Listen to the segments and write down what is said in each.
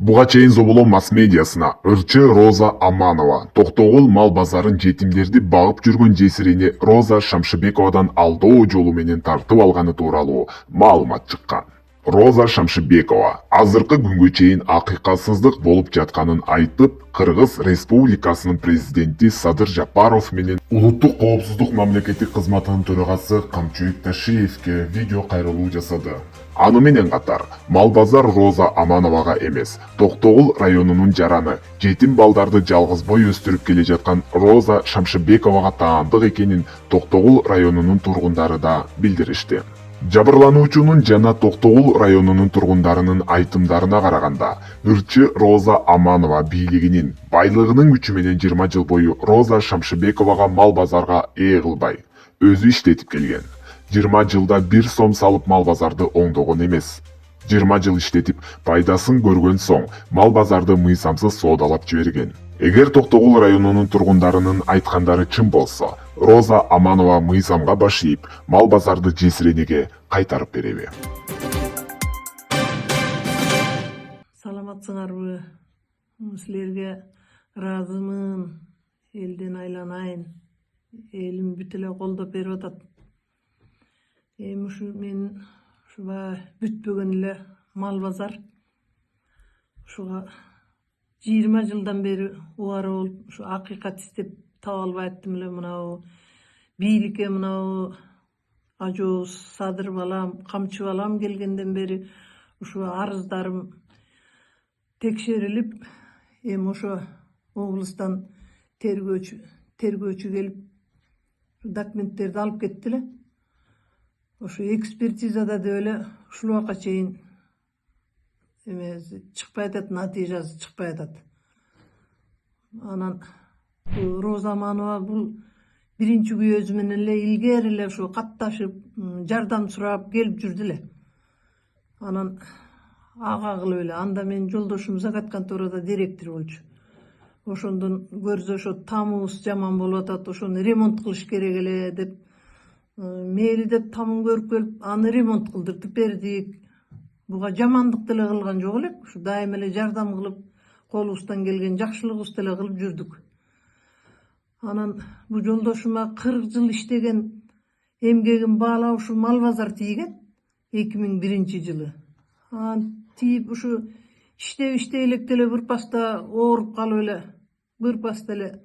Буга чейин Зоболон масс-медиасына ырчы Роза Аманова Токтогул мал базарын жетимдерди багып жүргөн жесирини Роза Шамшыбековадан алдоо жолу менен тартып алганы тууралуу маалымат чыккан. Роза Шамшыбекова азыркы күнгө чейин акыйкатсыздык болуп жатканын айтып, Кыргыз Республикасынын президенти Садыр Жапаров менен Улуттук коопсуздук мамлекеттик кызматынын төрагасы Камчыбек Ташиевке видео кайрылуу жасады. Аны менен катар Малбазар Роза Амановага эмес, Токтогул районунун жараны, жетим балдарды жалгызбой өстүрүп келе жаткан Роза Шамшыбековага таандык экенин Токтогул районунун тургундары да билдиришти. Жабырлануучунун жана Токтогул районунун тургундарынын айтымдарына караганда, ырчы Роза Аманова бийлигинин байлыгынын күчү менен 20 жыл бою Роза Шамшыбековага мал базарга ээ кылбай, өзү иштетип келген. 20 жылда 1 сом салып мал базарды оңдогон эмес. 20 жыл иштетип пайдасын көргөн соң мал базарды мыйзамсыз соодалап жиберген. Эгер Токтогул районунун тургундарынын айткандары чын болсо, Роза Аманова мыйзамга баш ийип, мал базарды жесирениге кайтарып береби? Саламатсыңарбы? Силерге ыраазымын. Элден айланайын. Элим бүт эле колдоп берип атат. Эми ушу мен ушуга бүтпөгөн эле мал базар. Ушуга 20 жылдан бери убара болуп, ушу акыйкат издеп таба албай аттым эле. Мынабу бийликке мынабу ажообуз Садыр балам, Камчы балам келгенден бери ушу арыздарым текшерилип, эми ошо облустан тергөөчү келип документтерди алып кетти эле. Ошо экспертизада деп эле ушул убакка чейин эмеси чыкпай атат, натыйжасы чыкпай атат. Анан Роза Аманова бул биринчи күйөөзү менен эле илгери эле ушу катташып, жардам сурап келип жүрдү эле. Анан ага кылып эле, анда менин жолдошум Загат конторада директор болчу. Ошондон көрсө ошо тамыбыз жаман болуп атат, ошону ремонт кылыш керек эле деп мейли деп тамын көрүп келип, аны ремонт кылдыртып бердик. Буга жамандык деле кылган жок элек, ушу дайыма эле жардам кылып, колубуздан келген жакшылыгыбызды эле кылып жүрдүк. Анан бул жолдошума 40 жыл иштеген эмгегин баалап ушу мал базар тийген 2001 жылы. Тийип ушу иштей электе эле бир паста ооруп калып эле, бир паста эле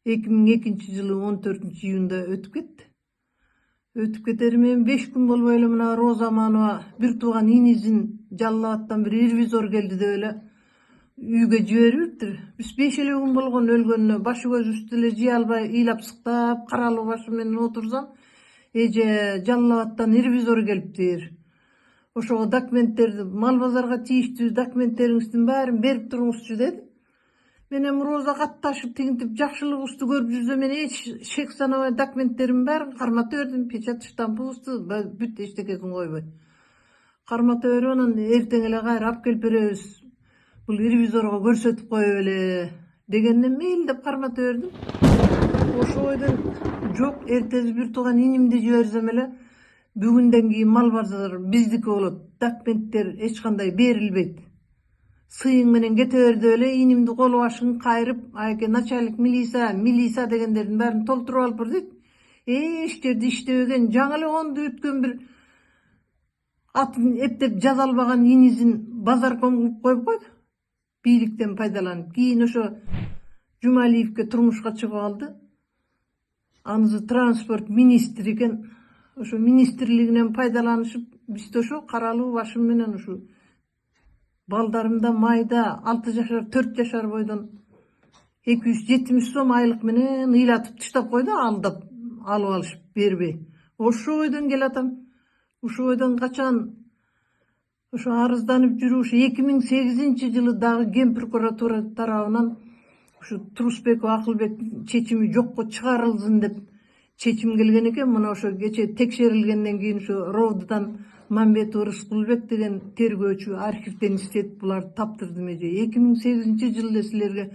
2002 жылы 14 июнда өтүп кетти. Өтүп кетери менен 5 күн болбой эле мына Роза Аманова бир тууган инисин Жалал Абадтан бир ревизор келди деп эле үйгө жибериптир. Биз 5 эле күн болгон өлгөнүнө башы көзүбүздү эле жыя албай, ыйлап сыктап, каралуу башы менен отурсам, эже Жалал Абадтан ревизор келиптир. Ошого документтерди, мал базарга тийиштүү документтериңиздин баарын берип туруңузчу деди. Мен эми Роза катташып тигинтип жакшылыгыбызды көрүп жүрсө, мен эч шек санабай документтеримдин баарын кармата бердим, печать штампыбызды бүт эчтекесин койбой. Кармата берип анан эртең эле кайра алып келип беребиз. Бул ревизорго көрсөтүп коюп эле дегенден мейли деп кармата бердим. Ошо бойдон жок, эртеси бир тууган инимди жиберсем эле бүгүндөн кийин мал базар биздики болот. Документтер эч кандай берилбейт. Сыйың менен кете бер деп эле инимди колу башын кайрып, айке начальник милиция дегендердин баарын толтуруп алып бир дейт. Эч жерде иштебеген, жаңы эле онду өткөн бир атын эптеп жаза албаган инисин базарга коюп койду. Бийликтен пайдаланып. Кийин ошо Жумалиевке турмушка чыгып алды. Анысы транспорт министри экен. Ошо министрлигинен пайдаланышып, бизде ошо каралуу башым менен ушу балдарымда майда 6 жашар, 4 жашар бойдон 270 сом айлык менен ыйлатып таштап койду, алдап алып алышып бербей. Ошо бойдон келатам. Ошо бойдон качан ошо арызданып жүрүп, ушу 2008 жылы дагы Ген прокуратура тарабынан ушу Турусбеков Акылбек чечими жокко чыгарылсын деп чечим келген экен. Мына ошо кече текшерилгенден кийин ушу Ровддан Мамбетов Рыскулбек деген тергөөчү архивден издетип буларды таптырдым эже. 2008 жылы силерге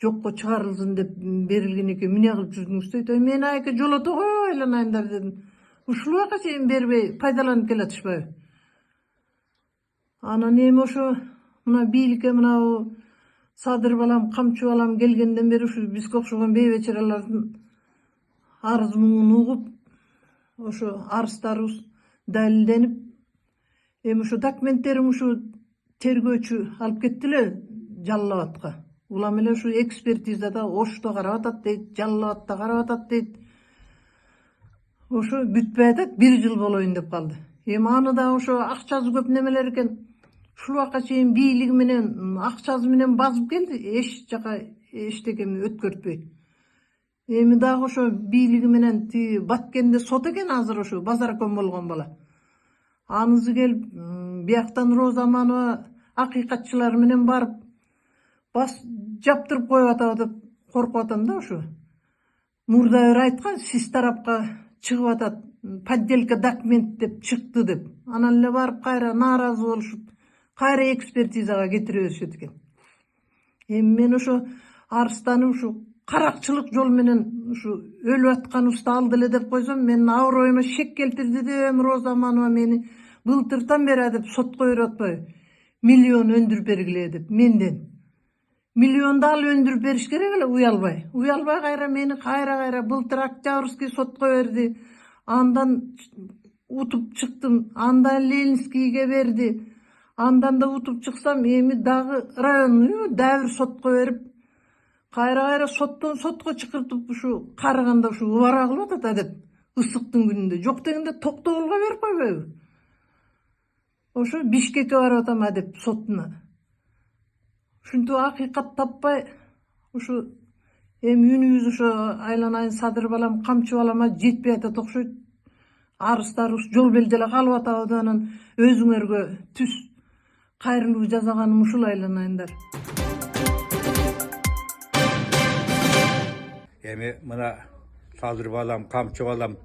жокко чыгарылсын деп берилген экен. Эмне кылып жүрдүңүз дейт. Мен айке жолотого айланайындар дедим. Ушул убакка чейин бербей пайдаланып келатышпайбы? Анан эми ошо Мына бийликке мына Садыр балам, камчы балам келгенден бери ушу бизге окшогон бейбечаралардын арыз муңун угуп, ошо арыздарыбыз далилденип, эми ушу документтерим ушу тергөөчү алып кетти эле Жалал Абадка. Улам эле ушу экспертизада Ошто карап атат дейт, Жалал Абадта карап атат дейт. Ошо бүтпөй атат, 1 жыл болоюн деп калды. Эми аны да ошо акчасы көп немелер экен. Ушул убакка чейин бийлиги менен, акчасы менен базып келди, эч жака эчтекени өткөртпөй. Эми дагы ошо бийлиги менен тиги Баткенде сот экен азыр ошо Базарком болгон бала. Анысы келип, бияктан Роза Аманова акыйкатчылар менен барып бас жаптырып коюп атабы деп коркуп атам да ошо. Мурда бир айткан, сиз тарапка чыгып атат, подделка документ деп чыкты деп. Анан эле барып кайра нааразы болушуп, кайра экспертизага кетире беришет экен. Эми мен ошо арызданып ушу каракчылык жол менен ушу өлүп атканыбызды алды эле деп койсом, менин аброюма шек келтирди деп эми Роза Аманова мени былтыртан бери деп сотко берип атпайбы? Миллион өндүрүп бергиле деп менден. Миллионду ал өндүрүп бериш керек эле уялбай. Уялбай кайра мени кайра былтыр Октябрьский сотко берди. Андан утуп чыктым. Андан Ленинскийге берди. Андан да утуп чыксам, эми дагы районный дагы бир сотко берип, кайра соттон сотко чакыртып ушу караганда ушу убара кылып атат деп. Ысыктын күнүндө. Жок дегенде Токтогулга берип койбойбу? Ошо Бишкекке барып атам деп сотуна. Ушинтип акыйкат таппай, ушу эми үнүбүз ошо айланайын Садыр балам, камчы балама жетпей атат окшойт. Арыздарыбыз жол белделе калып атабы деп анан өзүңөргө түз кайрылуу жасаганым ушул айланайындар. Эми мына Садыр балам, камчы балам,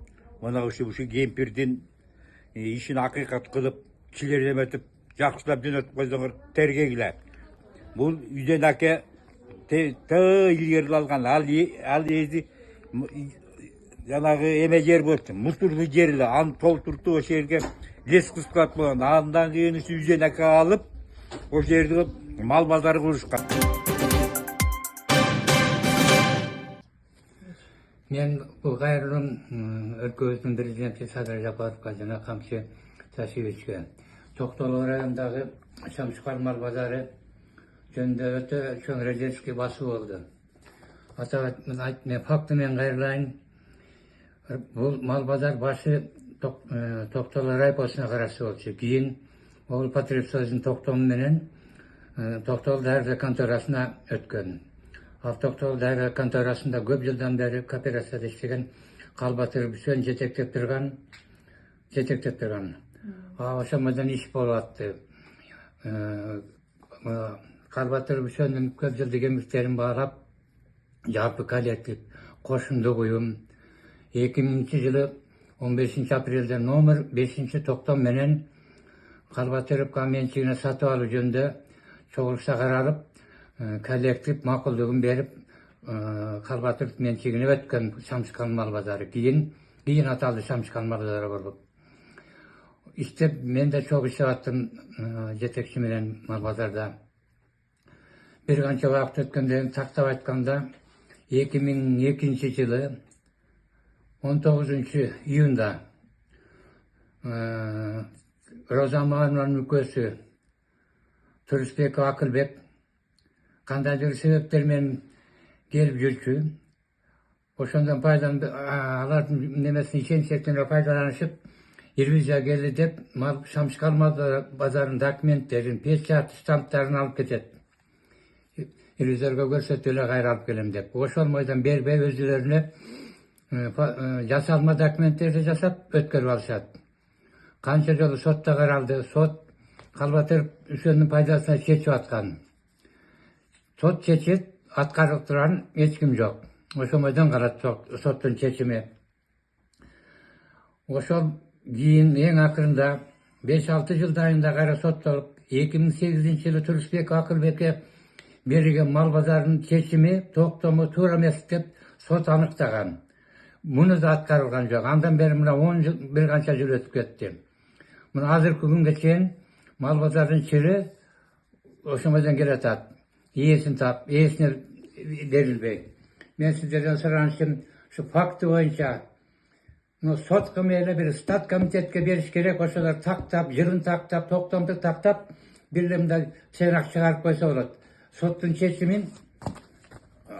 мына ушу кемпирдин ишин акыйкат кылып, кишилерди эметип, жакшылап жөнөтүп койсоңор тергегиле. Бул үйдөн аке илгери алган, ал эзи жанагы эме жер болчу, мусорный жер эле, аны толтуртуп ошол жерге лес кыскылат болгон. Андан кийин ушу үйдөн аке алып, ошол жерди мал базары курушкан. Мен бул кайрылым өлкөбүздүн президенти Садыр Жапаровго жана Камчы Сашевичке Токтогул районундагы Шамшыкар мал базары жөнүндө өтө чоң резервский басуу болду. Мен факты менен кайрылайын. Бул мал базар башы Токтогул райпосуна карашы болчу. Кийин Оңул Патриотсоюздун токтому менен Токтогул дайыр конторасына өткөн. Ал Токтогул дайыр конторасында көп жылдан бери кооперацияда иштеген Калбатыр Бүсөн жетектеп турган. Ошондон иш болуп атты. Калбатыр Бүсөндүн көп жылдык эмгектерин баалап, жалпы коллектив кошундук уюм 2000-жылы 15 апрелде номер 5 токтом менен Калбатыровго менчигине сатып алуу жөнүндө чогулуша каралып, коллектив макулдугун берип, Калбатыров менчигине өткөн Шамшыкар мал базары. Кийин аталды Шамшыкар мал базары болуп. Иштеп, мен да чогуу иштеп аттым жетекчи менен мал базарда. Бир канча убакыт өткөндөн кийин тактап айтканда 2002-жылы 19-июнда Роза Аманованын өлкөсү Турисбеков Акылбек кандайдыр себептер менен келип жүрчү. Ошондон алардын немесин ишенчтене пайдаланышып, ревизия келди деп, Шамшыкар мал базарынын документтерин, печать, штамптарын алып кетет. Ревизорго көрсөтүп эле кайра алып келем деп. Ошол мойдон бербей өзүлөрүнө жасалма документтерди жасап өткөрүп алышат. Канча жолу сотто каралды. Сот Калбатыр Бүсөндүн пайдасына чечип аткан. Сот чечет, аткарып турган эч ким жок. Ошол мойдон калат соттун чечими. Ошол кийин эң акырында 5-6 жылдан айында кайра соттолуп 2008-жылы Турисбеков Акылбекке берилген мал базарынын чечими токтому туура эмес деп сот аныктаган. Муну да аткарылган жок. Андан бери мына 10 жыл, бир канча жыл өтүп кетти. Мына азыркы күнгө чейин мал базарынын чири oşumadan geletat. İyisin tap, iyisine verilbey. Ben sizlerden soranışım şu faktı boyunca sot kımıyla bir stat komitetke beriş gerek olsalar tak yılın tak toktamda tak birlemde senak çıkarıp koysa olur. Sottun çeşimin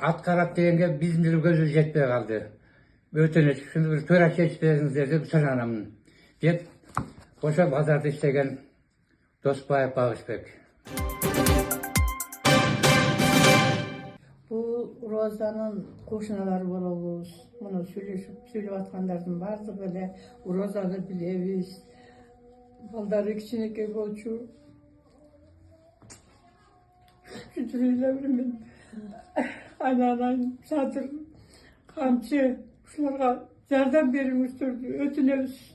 at karat degenge bizim bir gözü jetmeye kaldı. Ötünüz, şimdi bir töre çeşitleriniz derdi bu soranamın. Jet, koşa pazarda işlegen Dostbay Bağışbek. Bu Roza'nın koşunaları bolabız. Bunu söylep atkanlardan bardı böyle. Roza'nı bilebiz. Baldarı kiçineke bolçu. Kütürüylerimin. Ananan, sadır, kamçı. Şularga yardım berimizdür. Ötünemiz.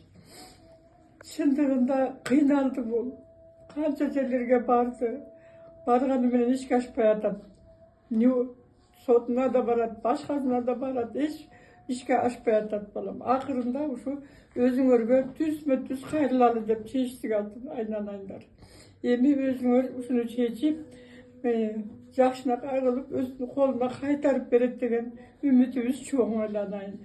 Şındığında kıynaldı bu. Kança yerlerge bardı. Barganı menen hiç kaçpay adam. Ne sotuna da barat, başkasına da barat, işke aşpay adam balam. Akırında şu özün örgü düz hayırlalı dep çeşitlik altın aynanaylar. Emi özün örgü şunu çeçip, yaşına ayrılıp özünü koluna kaytarıp beret degen ümitimiz çoğun aylanayın.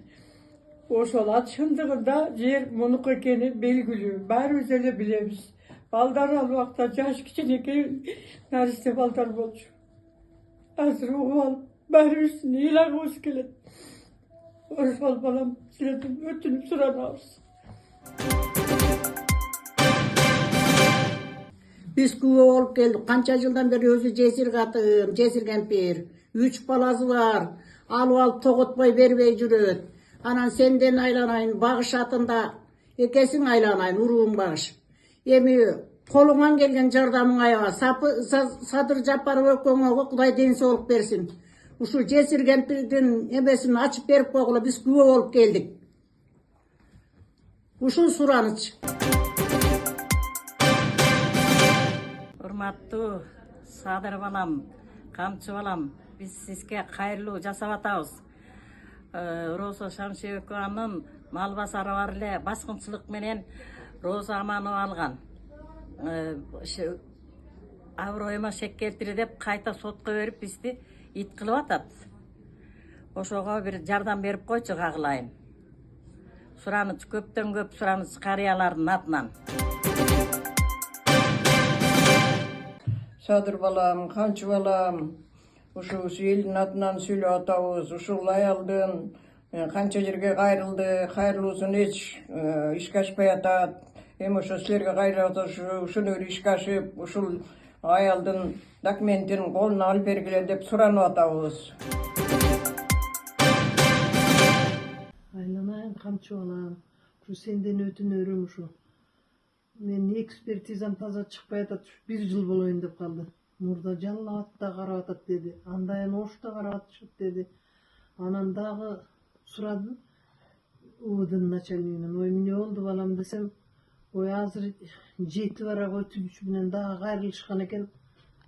Oşolat şındığında yer monuk ekeni belgülüyor. Bari üzerine bilemiz. Baldar al vakta caş kiçineke nariste baldar bolcu. Hazır oğul, bari üstüne ilan hoş gelin. Oşol balam siledim, ötünüp suran ağırsın. Biz kuva olup geldik. Kança yıldan beri özü cesir kempir. 3 balası var. Alıp toğutmay berbey jüröt. Anan senden aylanayın, bağış atında. Ekesin aylanayın, uruğun bağış. Emi kolundan gelgen jardamın ayağa. Sadır japarı ökköňe Kuday densi olup bersin. Uşu cesir kempirden emesini açıp berip koygula biz kuva olup geldik. Uşu suranıç. Urmattu Sadır balam, kamçı balam, biz sizge hayırlı jasap atabız. Roza Şamşebekovanın mal basarı var ile baskınçılık menen Roza Amanova algan. Avroyuma şek keltiri dep kayta sotqa berip bizdi it kılıp atat. Oşoga bir jardam berip koyçu kagılayın. Suranıç köpten köp suranıç kariyaların atынан. Sadır balam, kançı balam, uşu elin adından söyle atabız, uşu layaldın, kança yerge gayrıldı, hayırlıсын iş kaçpay atat, hem uşu sizlerge gayrıldı, uşunu iş kaçıp, uşul ayaldın dokumentin koluna alıp bergile dep suranıp atabız. Aylanayın kamçı olan. Şu senden ötünörüm şu. Men ekspertizam taza çıkpay atat. 1 yıl bolayın dep kaldı. Murda janlavatda karabatat dedi. Andayan oşta karabatışıp dedi. Anan dağı suradı. Uğudun начальнигинен. Oy mine oldu balam desem. Oy azır 7 vara ötübüç bilen dağı gayrılışkan eken.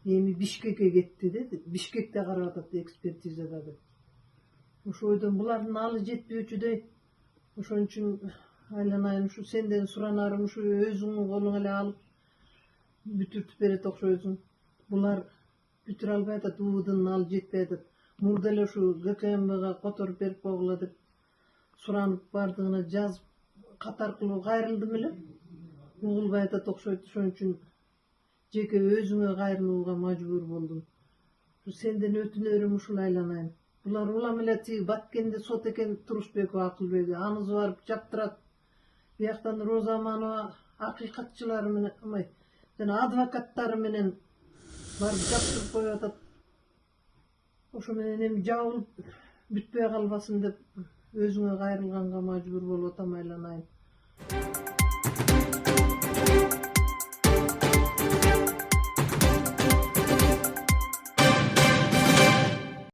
Emi Bişkek'e gitti dedi. Bişkek'te karabatat ekspertizada dedi. Uşoydan buların alı jetpeyçüdey. Uşon üçün aylanayın şu senden suranarım şu özüңün koluna ele alıp bütürtüp beret okşoysun. Bular bütür alpay atat, uğudun alı jetpey atat. Murdele şu GKMB'ga kotorup berip koğula dep suranıp bardığına жазып katar kılıp gayrıldı mile. Uğulbay atat okşoydu. Şon üçün jeke özüňe gayrılууга majbur boldum. Şu senden ötünörüm uşul aylanayın. Bular ulam ile tigi batkende sot eken Turuşbek Akılbek'e anızı varıp çaptırat. Bir yaktan Roza Amanova hakikatçıları menen, advokatları menen varıp çaptırıp koyatat. Oşo menen hem jabılıp bütpey kalbasın dep özüňe gayrılganга majbur bolup atam aylanayın.